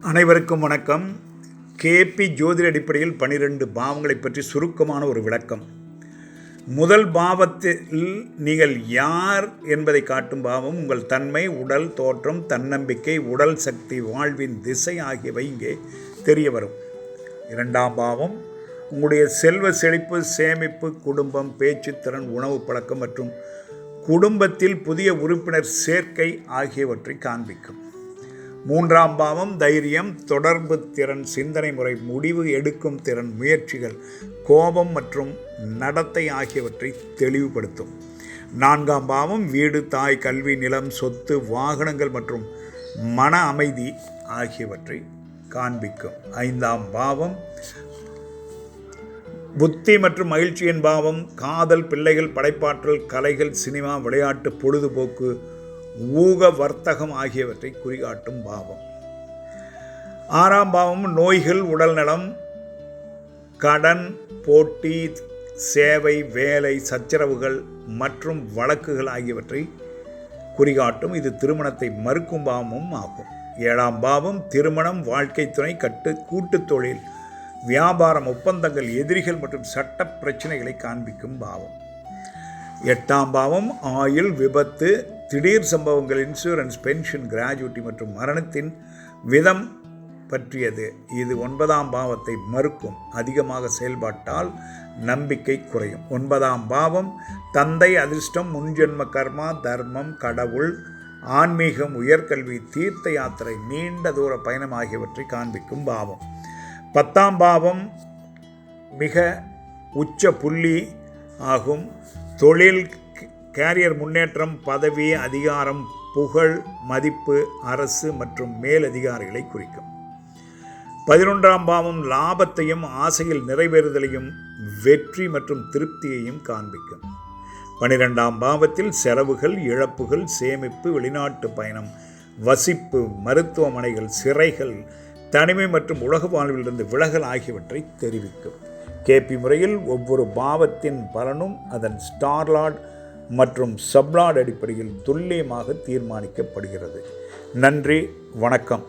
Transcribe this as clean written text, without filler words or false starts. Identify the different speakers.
Speaker 1: அனைவருக்கும் வணக்கம். கேபி ஜோதிட அடிப்படையில் 12 பாவங்களை பற்றி சுருக்கமான ஒரு விளக்கம். முதல் பாவத்தில் நீங்கள் யார் என்பதை காட்டும் பாவம் உங்கள் தன்மை, உடல் தோற்றம், தன்னம்பிக்கை, உடல் சக்தி, வாழ்வின் திசை ஆகியவை இங்கே தெரிய வரும். இரண்டாம் பாவம் உங்களுடைய செல்வ செழிப்பு, சேமிப்பு, குடும்பம், பேச்சுத்திறன், உணவு பழக்கம் மற்றும் குடும்பத்தில் புதிய உறுப்பினர் சேர்க்கை ஆகியவற்றை காண்பிக்கும். மூன்றாம் பாவம் தைரியம், தொடர்பு திறன், சிந்தனை முறை, முடிவு எடுக்கும் திறன், முயற்சிகள், கோபம் மற்றும் நடத்தை ஆகியவற்றை தெளிவுபடுத்தும். நான்காம் பாவம் வீடு, தாய், கல்வி, நிலம், சொத்து, வாகனங்கள் மற்றும் மன அமைதி ஆகியவற்றை காண்பிக்கும். ஐந்தாம் பாவம் புத்தி மற்றும் மகிழ்ச்சியின் பாவம் காதல், பிள்ளைகள், படைப்பாற்றல், கலைகள், சினிமா, விளையாட்டு, பொழுதுபோக்கு, ஊக வர்த்தகம் ஆகியவற்றை குறிகாட்டும் பாவம். ஆறாம் பாவம் நோய்கள், உடல்நலம், கடன், போட்டி, சேவை, வேலை, சச்சரவுகள் மற்றும் வழக்குகள் ஆகியவற்றை குறிகாட்டும். இது திருமணத்தை மறுக்கும் பாவமும் ஆகும். ஏழாம் பாவம் திருமணம், வாழ்க்கை துணை, கூட்டு தொழில், வியாபாரம், ஒப்பந்தங்கள், எதிரிகள் மற்றும் சட்ட பிரச்சனைகளை காண்பிக்கும் பாவம். எட்டாம் பாவம் ஆயுள், விபத்து, திடீர் சம்பவங்கள், இன்சூரன்ஸ், பென்ஷன், கிராஜுவிட்டி மற்றும் மரணத்தின் விதம் பற்றியது. இது 9ஆம் பாவத்தை மறுக்கும். அதிகமாக செயல்பட்டால் நம்பிக்கை குறையும். 9ஆம் பாவம் தந்தை, அதிர்ஷ்டம், முன்ஜென்ம கர்மா, தர்மம், கடவுள், ஆன்மீகம், உயர்கல்வி, தீர்த்த யாத்திரை, நீண்ட தூர பயணம் ஆகியவற்றை காண்பிக்கும் பாவம். 10ஆம் பாவம் மிக உச்ச புள்ளி ஆகும். தொழில், கேரியர் முன்னேற்றம், பதவி, அதிகாரம், புகழ், மதிப்பு, அரசு மற்றும் மேலதிகாரிகளை குறிக்கும். 11ஆம் பாவம் லாபத்தையும் ஆசையில் நிறைவேறுதலையும் வெற்றி மற்றும் திருப்தியையும் காண்பிக்கும். 12ஆம் பாவத்தில் செலவுகள், இழப்புகள், சேமிப்பு, வெளிநாட்டு பயணம், வசிப்பு, மருத்துவமனைகள், சிறைகள், தனிமை மற்றும் உலக வாழ்விலிருந்து விலகல் ஆகியவற்றை தெரிவிக்கும். கேபி முறையில் ஒவ்வொரு பாவத்தின் பலனும் அதன் ஸ்டார்லார்ட் மற்றும் சப்லார்ட் அடிப்படையில் துல்லியமாக தீர்மானிக்கப்படுகிறது. நன்றி, வணக்கம்.